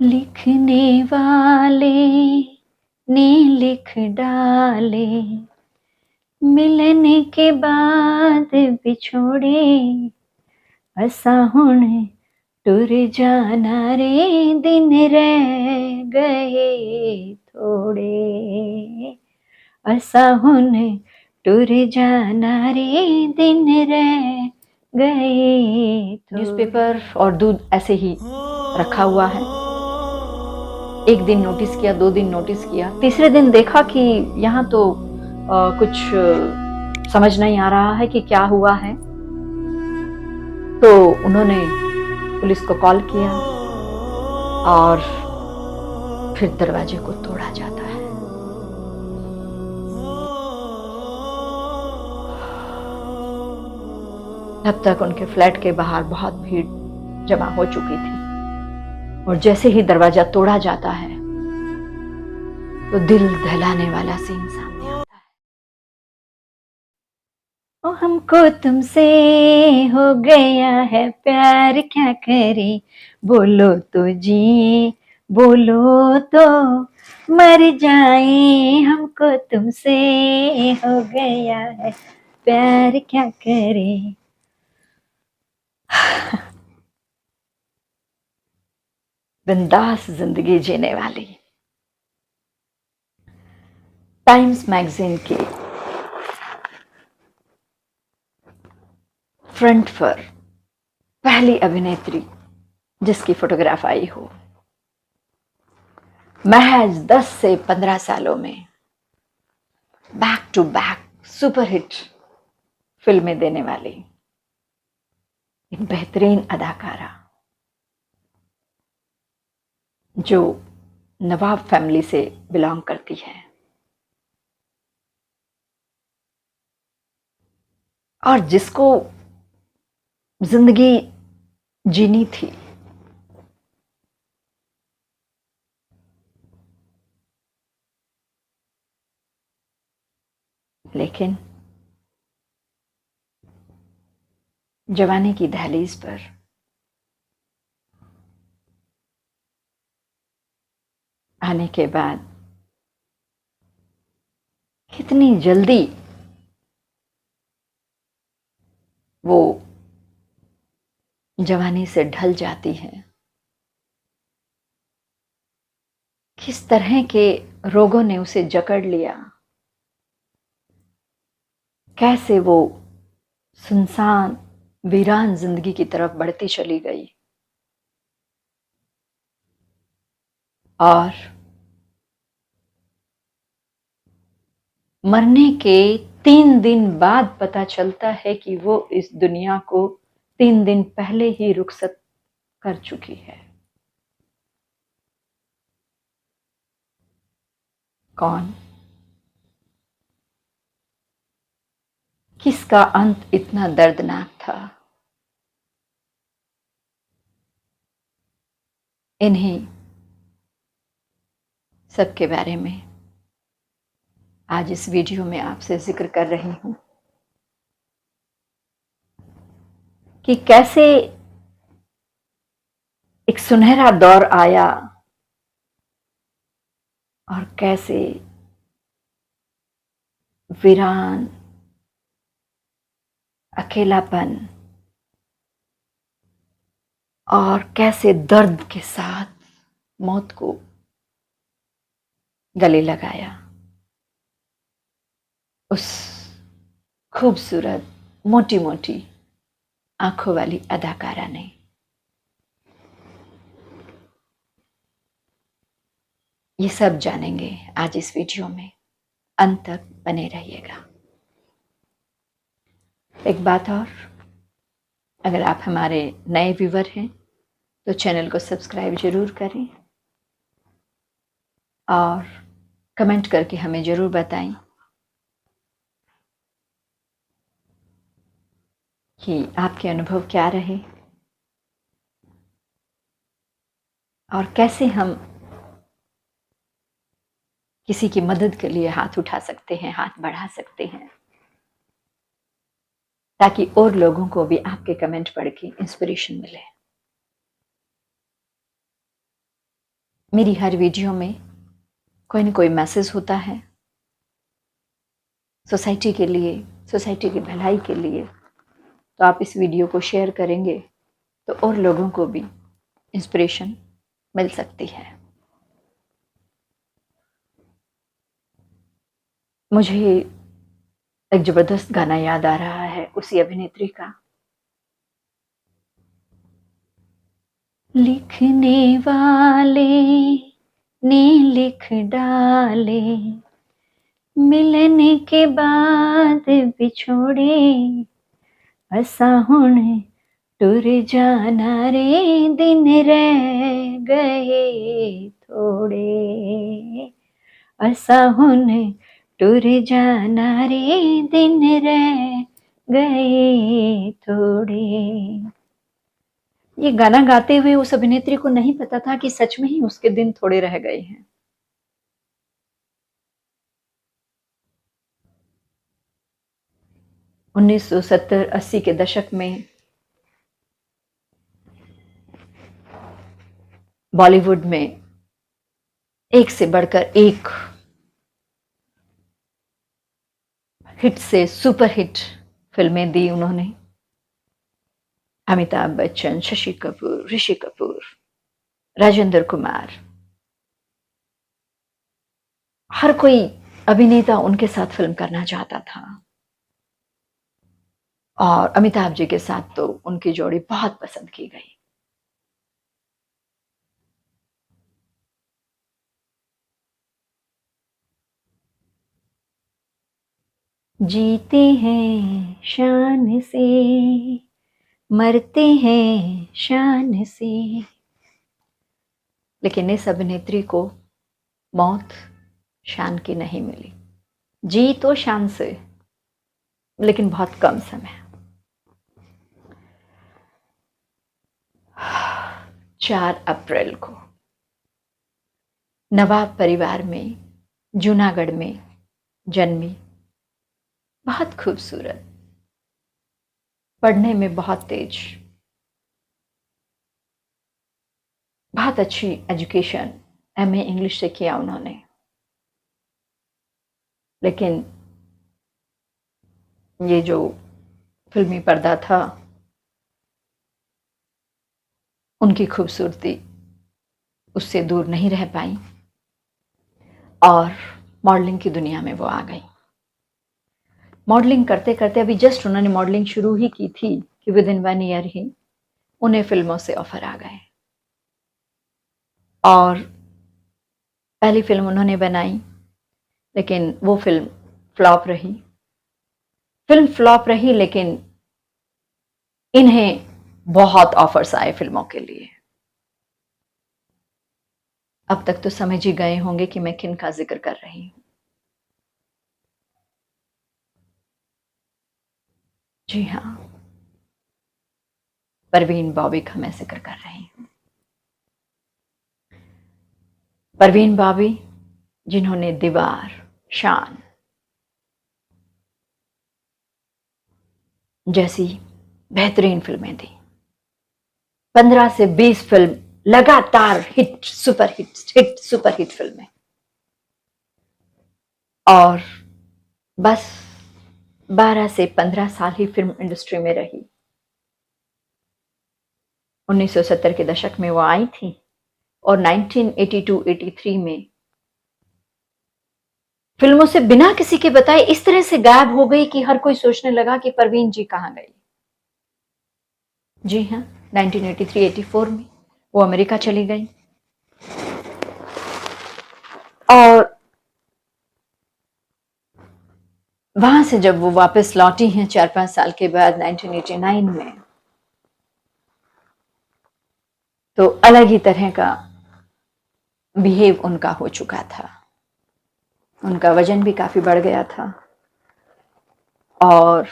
लिखने वाले ने लिख डाले, मिलने के बाद बिछोड़े, असा हुण टुर जाना रे, दिन रह गए थोड़े, असा हुण टुर जाना रे, दिन रह गए। न्यूज़पेपर और दूध ऐसे ही रखा हुआ है। एक दिन नोटिस किया, 2 दिन नोटिस किया, तीसरे दिन देखा कि यहाँ तो कुछ समझ नहीं आ रहा है कि क्या हुआ है। तो उन्होंने पुलिस को कॉल किया और फिर दरवाजे को तोड़ा जाता है। तब तक उनके फ्लैट के बाहर बहुत भीड़ जमा हो चुकी थी और जैसे ही दरवाजा तोड़ा जाता है तो दिल दहलाने वाला सीन सामने आता है। ओ हमको तुमसे हो गया है प्यार, क्या करे, बोलो तो जिए, बोलो तो मर जाए, हमको तुमसे हो गया है प्यार, क्या करे। बिंदास जिंदगी जीने वाली टाइम्स मैगजीन की फ्रंट पर पहली अभिनेत्री जिसकी फोटोग्राफ आई हो, महज 10 से 15 सालों में बैक टू बैक सुपरहिट फिल्में देने वाली एक बेहतरीन अदाकारा जो नवाब फैमिली से बिलोंग करती है और जिसको जिंदगी जीनी थी, लेकिन जवानी की दहलीज पर आने के बाद कितनी जल्दी वो जवानी से ढल जाती है, किस तरह के रोगों ने उसे जकड़ लिया, कैसे वो सुनसान वीरान जिंदगी की तरफ बढ़ती चली गई और मरने के 3 दिन बाद पता चलता है कि वो इस दुनिया को 3 दिन पहले ही रुखसत कर चुकी है। कौन? किसका अंत इतना दर्दनाक था? इन्हीं सबके बारे में आज इस वीडियो में आपसे जिक्र कर रही हूं कि कैसे एक सुनहरा दौर आया और कैसे वीरान, अकेलापन और कैसे दर्द के साथ मौत को गले लगाया उस खूबसूरत मोटी मोटी आंखों वाली अदाकारा ने। ये सब जानेंगे आज इस वीडियो में, अंत तक बने रहिएगा। एक बात और, अगर आप हमारे नए व्यूवर हैं तो चैनल को सब्सक्राइब जरूर करें और कमेंट करके हमें जरूर बताएं कि आपके अनुभव क्या रहे और कैसे हम किसी की मदद के लिए हाथ उठा सकते हैं, हाथ बढ़ा सकते हैं, ताकि और लोगों को भी आपके कमेंट पढ़ के इंस्पिरेशन मिले। मेरी हर वीडियो में कोई न कोई मैसेज होता है सोसाइटी के लिए, सोसाइटी की भलाई के लिए। तो आप इस वीडियो को शेयर करेंगे तो और लोगों को भी इंस्पिरेशन मिल सकती है। मुझे एक जबरदस्त गाना याद आ रहा है उसी अभिनेत्री का। लिखने वाले ने लिख डाले, मिलने के बाद बिछोड़े, असा हुण टुर जाना रे, दिन रह गए थोड़े, असा हुण टुर जाना रे, दिन रह गए थोड़े। ये गाना गाते हुए उस अभिनेत्री को नहीं पता था कि सच में ही उसके दिन थोड़े रह गए हैं। उन्नीस सौ 70-80 के दशक में बॉलीवुड में एक से बढ़कर एक हिट से सुपर हिट फिल्में दी उन्होंने। अमिताभ बच्चन, शशि कपूर, ऋषि कपूर, राजेंद्र कुमार, हर कोई अभिनेता उनके साथ फिल्म करना चाहता था। और अमिताभ जी के साथ तो उनकी जोड़ी बहुत पसंद की गई। जीते हैं शान से, मरते हैं शान से, लेकिन इस अभिनेत्री को मौत शान की नहीं मिली। जी तो शान से, लेकिन बहुत कम समय। 4 अप्रैल को नवाब परिवार में जूनागढ़ में जन्मी, बहुत खूबसूरत, पढ़ने में बहुत तेज, बहुत अच्छी एजुकेशन, एमए इंग्लिश से किया उन्होंने। लेकिन ये जो फिल्मी पर्दा था, उनकी खूबसूरती उससे दूर नहीं रह पाई और मॉडलिंग की दुनिया में वो आ गई। मॉडलिंग करते करते, अभी जस्ट उन्होंने मॉडलिंग शुरू ही की थी कि विद इन 1 ईयर ही उन्हें फिल्मों से ऑफर आ गए। और पहली फिल्म उन्होंने बनाई, लेकिन वो फिल्म फ्लॉप रही। फिल्म फ्लॉप रही, लेकिन इन्हें बहुत ऑफर्स आए फिल्मों के लिए। अब तक तो समझ ही गए होंगे कि मैं किन का जिक्र कर रही हूं। जी हाँ, परवीन बॉबी का मैं जिक्र कर रही हूं। परवीन बॉबी, जिन्होंने दीवार, शान जैसी बेहतरीन फिल्में दी। 15 से 20 फिल्म लगातार हिट, सुपर हिट फिल्में। और बस 12 से 15 साल ही फिल्म इंडस्ट्री में रही। 1970 के दशक में वो आई थी और 1982-83 में फिल्मों से बिना किसी के बताए इस तरह से गायब हो गई कि हर कोई सोचने लगा कि परवीन जी कहां गई। जी हाँ, 1983-84 में वो अमेरिका चली गई। और वहां से जब वो वापस लौटी हैं 4-5 साल के बाद 1989 में, तो अलग ही तरह का बिहेव उनका हो चुका था। उनका वजन भी काफी बढ़ गया था और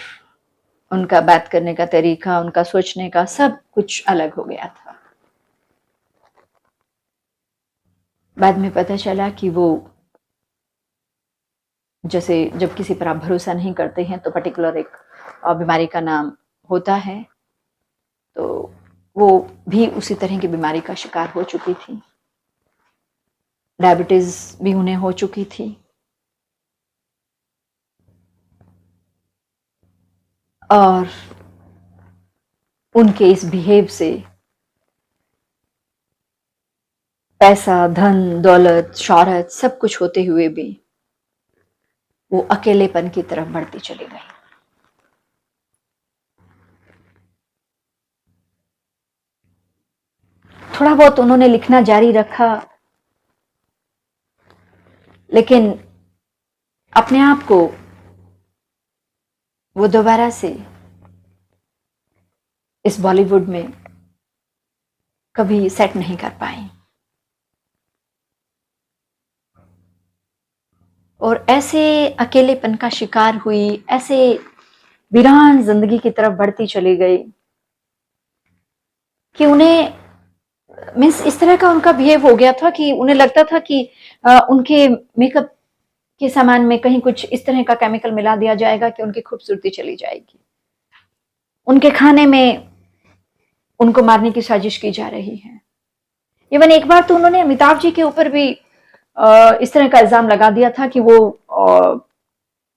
उनका बात करने का तरीका, उनका सोचने का सब कुछ अलग हो गया था। बाद में पता चला कि वो, जैसे जब किसी पर आप भरोसा नहीं करते हैं तो पर्टिकुलर एक बीमारी का नाम होता है, तो वो भी उसी तरह की बीमारी का शिकार हो चुकी थी। डायबिटीज भी उन्हें हो चुकी थी और उनके इस बिहेव से पैसा, धन, दौलत, शोहरत सब कुछ होते हुए भी वो अकेलेपन की तरफ बढ़ती चली गई। थोड़ा बहुत उन्होंने लिखना जारी रखा, लेकिन अपने आप को वो दोबारा से इस बॉलीवुड में कभी सेट नहीं कर पाई और ऐसे अकेलेपन का शिकार हुई, ऐसे वीरान जिंदगी की तरफ बढ़ती चली गई कि उन्हें मीन्स इस तरह का उनका बिहेव हो गया था कि उन्हें लगता था कि उनके मेकअप के सामान में कहीं कुछ इस तरह का केमिकल मिला दिया जाएगा कि उनकी खूबसूरती चली जाएगी। उनके खाने में उनको मारने की साजिश की जा रही है। इवन एक बार तो उन्होंने अमिताभ जी के ऊपर भी इस तरह का इल्जाम लगा दिया था कि वो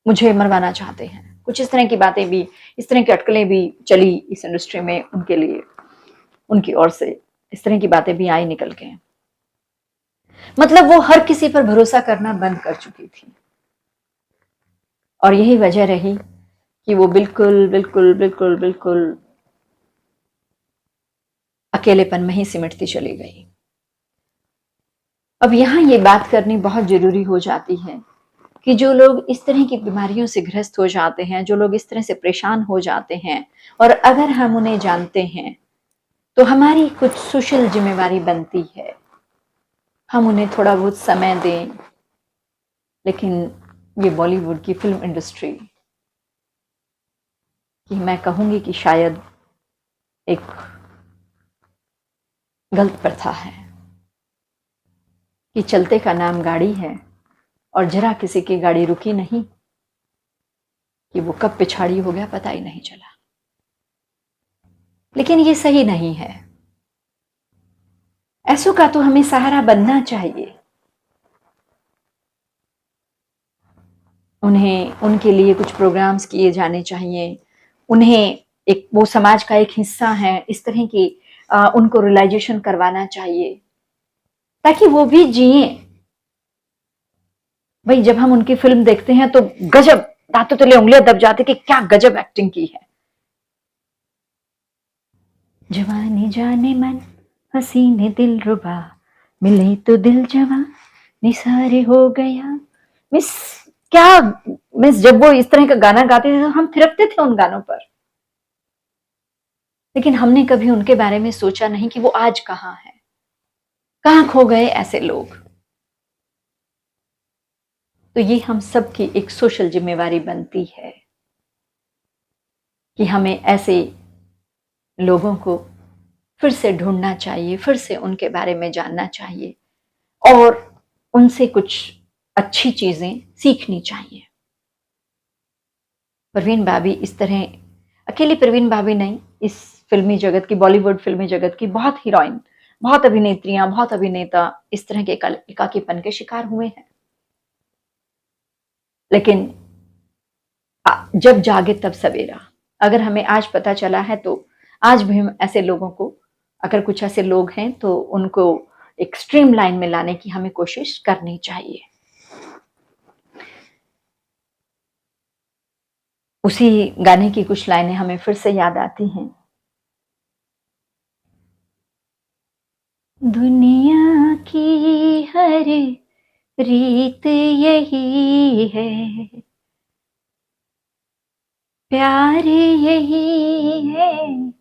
मुझे मरवाना चाहते हैं। कुछ इस तरह की बातें भी, इस तरह की अटकलें भी चली इस इंडस्ट्री में उनके लिए, उनकी ओर से इस तरह की बातें भी आई निकल के। मतलब वो हर किसी पर भरोसा करना बंद कर चुकी थी और यही वजह रही कि वो बिल्कुल बिल्कुल बिल्कुल बिल्कुल अकेलेपन में ही सिमटती चली गई। अब यहां ये बात करनी बहुत जरूरी हो जाती है कि जो लोग इस तरह की बीमारियों से ग्रस्त हो जाते हैं, जो लोग इस तरह से परेशान हो जाते हैं, और अगर हम उन्हें जानते हैं तो हमारी कुछ सोशल जिम्मेवारी बनती है, हम उन्हें थोड़ा बहुत समय दें। लेकिन ये बॉलीवुड की फिल्म इंडस्ट्री कि मैं कहूंगी कि शायद एक गलत प्रथा है कि चलते का नाम गाड़ी है और जरा किसी की गाड़ी रुकी नहीं कि वो कब पिछाड़ी हो गया पता ही नहीं चला। लेकिन ये सही नहीं है। ऐसों का तो हमें सहारा बनना चाहिए। उन्हें, उनके लिए कुछ प्रोग्राम्स किए जाने चाहिए। उन्हें एक, वो समाज का एक हिस्सा है, इस तरह की उनको रियलाइजेशन करवाना चाहिए ताकि वो भी जिए। भाई जब हम उनकी फिल्म देखते हैं तो गजब, दांतों तले उंगलियां दब जाती कि क्या गजब एक्टिंग की है। जवानी जाने मन हसीने दिल रुबा, मिले तो दिल जवां निसारे हो गया। मिस क्या, मिस जब वो इस तरह का गाना गाते थे तो हम थिरकते थे उन गानों पर। लेकिन हमने कभी उनके बारे में सोचा नहीं कि वो आज कहां है, कहां खो गए ऐसे लोग। तो ये हम सबकी एक सोशल जिम्मेवारी बनती है कि हमें ऐसे लोगों को फिर से ढूंढना चाहिए, फिर से उनके बारे में जानना चाहिए और उनसे कुछ अच्छी चीजें सीखनी चाहिए। परवीन बाबी इस तरह, अकेली परवीन बाबी नहीं, इस फिल्मी जगत की, बॉलीवुड फिल्मी जगत की बहुत हीरोइन, बहुत अभिनेत्रियां, बहुत अभिनेता इस तरह के एकाकीपन के शिकार हुए हैं। लेकिन जब जागे तब सवेरा। अगर हमें आज पता चला है तो आज भी हम ऐसे लोगों को, अगर कुछ ऐसे लोग हैं तो उनको एक स्ट्रीम लाइन में लाने की हमें कोशिश करनी चाहिए। उसी गाने की कुछ लाइनें हमें फिर से याद आती हैं। दुनिया की हर रीत यही है, प्यार यही है,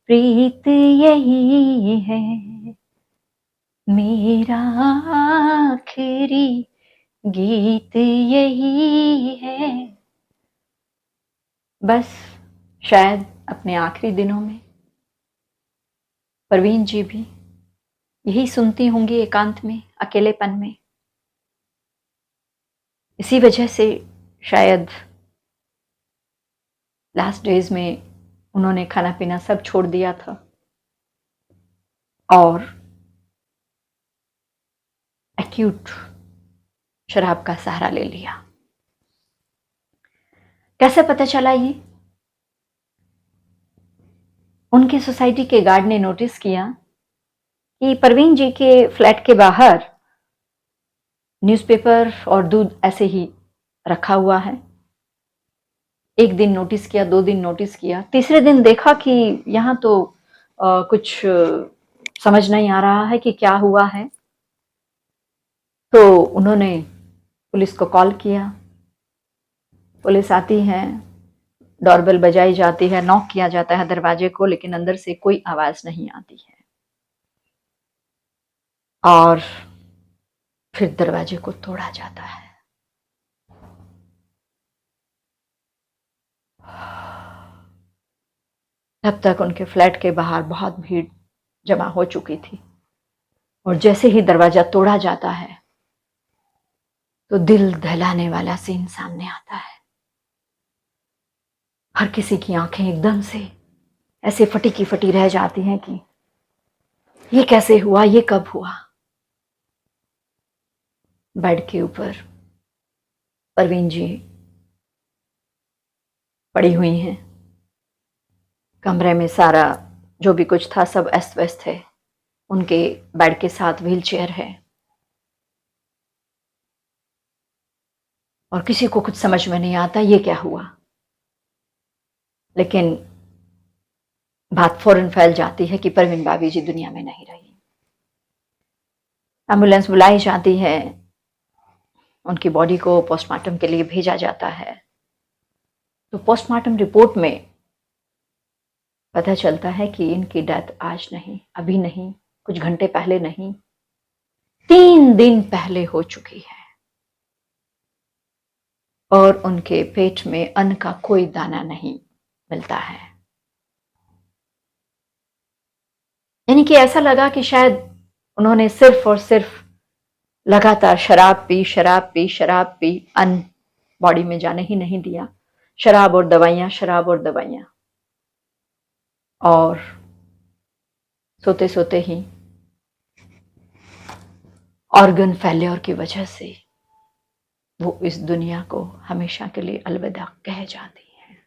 प्रीत यही है, मेरा आखिरी गीत यही है। बस शायद अपने आखिरी दिनों में परवीन जी भी यही सुनती होंगी एकांत में, अकेलेपन में। इसी वजह से शायद लास्ट डेज में उन्होंने खाना पीना सब छोड़ दिया था और एक्यूट शराब का सहारा ले लिया। कैसे पता चला ये? उनकी सोसाइटी के गार्ड ने नोटिस किया कि परवीन जी के फ्लैट के बाहर न्यूज़पेपर और दूध ऐसे ही रखा हुआ है। एक दिन नोटिस किया, 2 दिन नोटिस किया, तीसरे दिन देखा कि यहाँ तो कुछ समझ नहीं आ रहा है कि क्या हुआ है। तो उन्होंने पुलिस को कॉल किया। पुलिस आती है, डोरबेल बजाई जाती है, नॉक किया जाता है दरवाजे को, लेकिन अंदर से कोई आवाज नहीं आती है। और फिर दरवाजे को तोड़ा जाता है। तब तक उनके फ्लैट के बाहर बहुत भीड़ जमा हो चुकी थी, और जैसे ही दरवाजा तोड़ा जाता है तो दिल दहलाने वाला सीन सामने आता है। हर किसी की आंखें एकदम से ऐसे फटी की फटी रह जाती हैं कि ये कैसे हुआ, ये कब हुआ। बेड के ऊपर परवीन जी पड़ी हुई हैं। कमरे में सारा जो भी कुछ था सब अस्त व्यस्त है। उनके बेड के साथ व्हील चेयर है, और किसी को कुछ समझ में नहीं आता ये क्या हुआ। लेकिन बात फौरन फैल जाती है कि परवीन भाभी जी दुनिया में नहीं रही। एम्बुलेंस बुलाई जाती है, उनकी बॉडी को पोस्टमार्टम के लिए भेजा जाता है। तो पोस्टमार्टम रिपोर्ट में पता चलता है कि इनकी डेथ आज नहीं, अभी नहीं, कुछ घंटे पहले नहीं, 3 दिन पहले हो चुकी है। और उनके पेट में अन्न का कोई दाना नहीं मिलता है। यानी कि ऐसा लगा कि शायद उन्होंने सिर्फ और सिर्फ लगातार शराब पी, शराब पी, शराब पी, अन्न बॉडी में जाने ही नहीं दिया। शराब और दवाइयां, शराब और दवाइयां, और सोते सोते ही ऑर्गन फेल्योर की वजह से वो इस दुनिया को हमेशा के लिए अलविदा कह जाती है।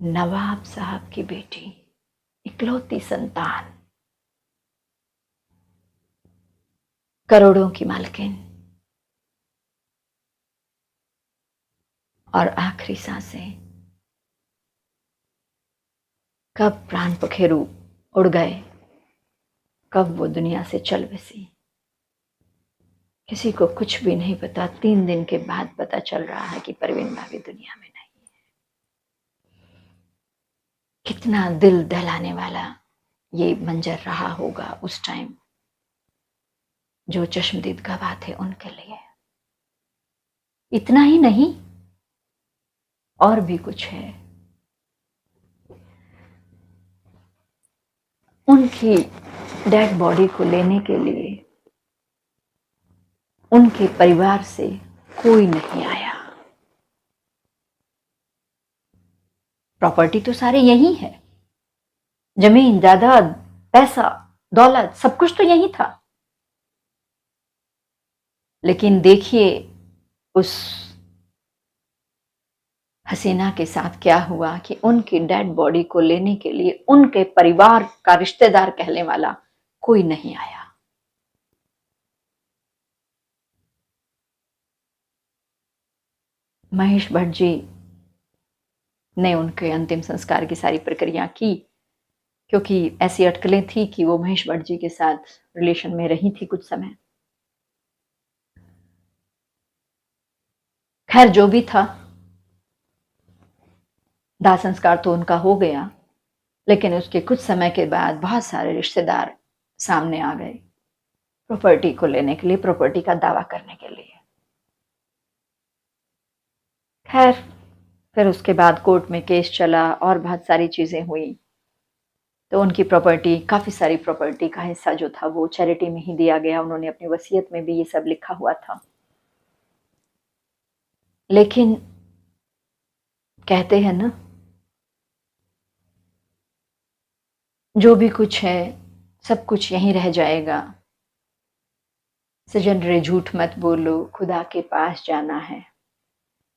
नवाब साहब की बेटी, इकलौती संतान, करोड़ों की मालकिन, और आखिरी सांसें कब प्राण पखेरु उड़ गए, कब वो दुनिया से चल बसी, किसी को कुछ भी नहीं पता। 3 दिन के बाद पता चल रहा है कि परवीन भाभी दुनिया में नहीं है। कितना दिल दहलाने वाला ये मंजर रहा होगा उस टाइम जो चश्मदीद गवाह थे उनके लिए। इतना ही नहीं, और भी कुछ है। उनकी डेड बॉडी को लेने के लिए उनके परिवार से कोई नहीं आया। प्रॉपर्टी तो सारे यही है, जमीन जायदाद, पैसा, दौलत, सब कुछ तो यही था। लेकिन देखिए उस हसीना के साथ क्या हुआ कि उनकी डेड बॉडी को लेने के लिए उनके परिवार का रिश्तेदार कहने वाला कोई नहीं आया। महेश भट्ट जी ने उनके अंतिम संस्कार की सारी प्रक्रिया की, क्योंकि ऐसी अटकलें थी कि वो महेश भट्ट जी के साथ रिलेशन में रही थी कुछ समय। खैर जो भी था, दाह संस्कार तो उनका हो गया, लेकिन उसके कुछ समय के बाद बहुत सारे रिश्तेदार सामने आ गए प्रॉपर्टी को लेने के लिए, प्रॉपर्टी का दावा करने के लिए। खैर फिर उसके बाद कोर्ट में केस चला और बहुत सारी चीजें हुई। तो उनकी प्रॉपर्टी, काफी सारी प्रॉपर्टी का हिस्सा जो था वो चैरिटी में ही दिया गया। उन्होंने अपनी वसीयत में भी ये सब लिखा हुआ था। लेकिन कहते हैं ना, जो भी कुछ है सब कुछ यहीं रह जाएगा। सजन रे झूठ मत बोलो, खुदा के पास जाना है।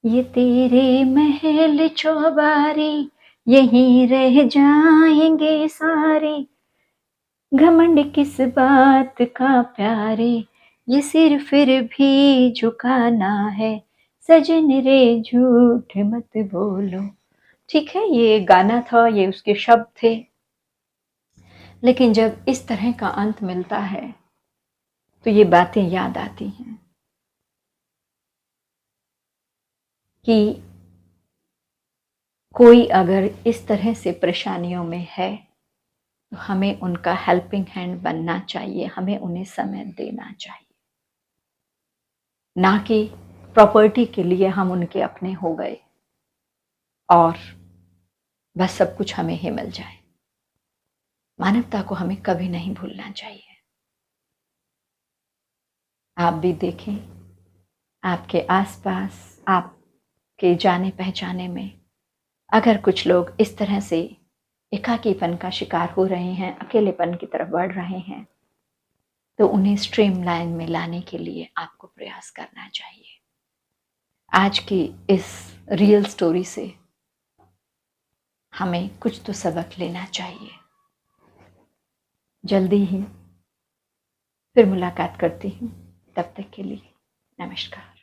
ये तेरे महल चौबारे यहीं रह जाएंगे सारे, घमंड किस बात का प्यारे, ये सिर फिर भी झुकाना है। सजन रे झूठ मत बोलो। ठीक है, ये गाना था, ये उसके शब्द थे, लेकिन जब इस तरह का अंत मिलता है तो ये बातें याद आती हैं कि कोई अगर इस तरह से परेशानियों में है तो हमें उनका हेल्पिंग हैंड बनना चाहिए, हमें उन्हें समय देना चाहिए, ना कि प्रॉपर्टी के लिए हम उनके अपने हो गए और बस सब कुछ हमें ही मिल जाए। मानवता को हमें कभी नहीं भूलना चाहिए। आप भी देखें, आपके आसपास, आपके जाने पहचाने में अगर कुछ लोग इस तरह से एकाकीपन का शिकार हो रहे हैं, अकेलेपन की तरफ बढ़ रहे हैं, तो उन्हें स्ट्रीमलाइन में लाने के लिए आपको प्रयास करना चाहिए। आज की इस रियल स्टोरी से हमें कुछ तो सबक लेना चाहिए। जल्दी ही फिर मुलाकात करती हूँ, तब तक के लिए नमस्कार।